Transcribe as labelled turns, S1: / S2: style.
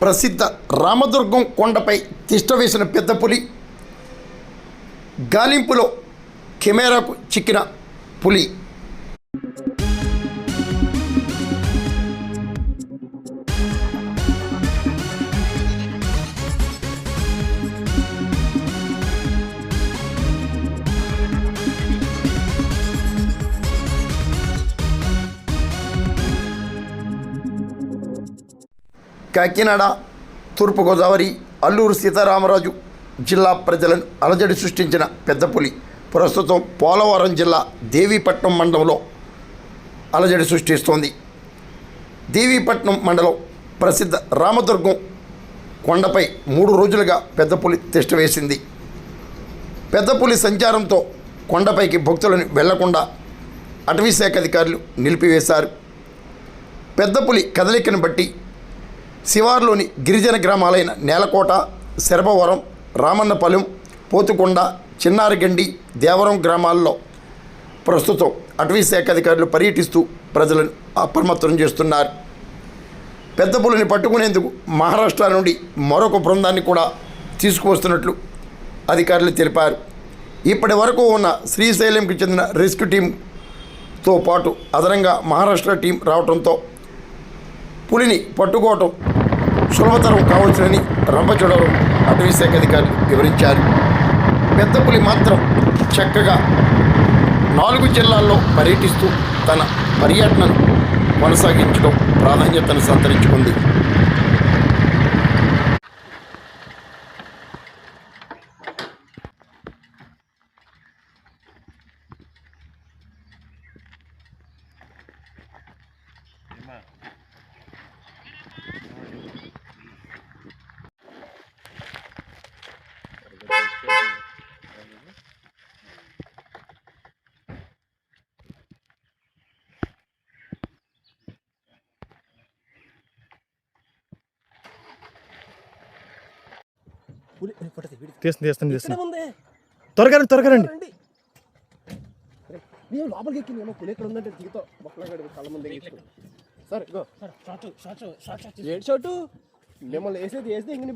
S1: ప్రసిద్ధ రామదుర్గం కొండపై తిష్టవేసిన పెద్ద పులి, గాలింపులో కెమెరాకు చిక్కిన పులి. కాకినాడ, తూర్పుగోదావరి, అల్లూరు సీతారామరాజు జిల్లా ప్రజలను అలజడి సృష్టించిన పెద్ద పులి ప్రస్తుతం పోలవరం జిల్లా దేవీపట్నం మండలంలో అలజడి సృష్టిస్తోంది. దేవీపట్నం మండలం ప్రసిద్ధ రామదుర్గం కొండపై 3 రోజులుగా పెద్ద పులి తిష్ట వేసింది. పెద్ద పులి సంచారంతో కొండపైకి భక్తులను వెళ్లకుండా అటవీశాఖ అధికారులు నిలిపివేశారు. పెద్ద పులి కదలికను బట్టి శివార్లోని గిరిజన గ్రామాలైన నేలకోట, శరభవరం, రామన్నపాలెం, పోతుకొండ, చిన్నారగండి, దేవరం గ్రామాల్లో ప్రస్తుతం అటవీశాఖ అధికారులు పర్యటిస్తూ ప్రజలను అప్రమత్తం చేస్తున్నారు. పెద్ద పులిని పట్టుకునేందుకు మహారాష్ట్ర నుండి మరొక బృందాన్ని కూడా తీసుకువస్తున్నట్లు అధికారులు తెలిపారు. ఇప్పటి వరకు ఉన్న శ్రీశైలంకి చెందిన రెస్క్యూ టీంతో పాటు అదనంగా మహారాష్ట్ర టీం రావడంతో పులిని పట్టుకోవటం సులభతరం కావచ్చునని రంపచోడవరం అటవీశాఖ అధికారులు వివరించారు. పెద్ద పులి మాత్రం చక్కగా 4 జిల్లాల్లో పర్యటిస్తూ తన పర్యటనను కొనసాగించడం ప్రాధాన్యతను సంతరించుకుంది.
S2: తీస్తాను త్వరగా రండి.
S3: లోపలికి ఎక్కి పులి ఎక్కడ ఉందంటే దిగుతావు మొక్కలు కళ్ళ ముందు సార్ షార్ట్ మిమ్మల్ని వేసేది ఇంక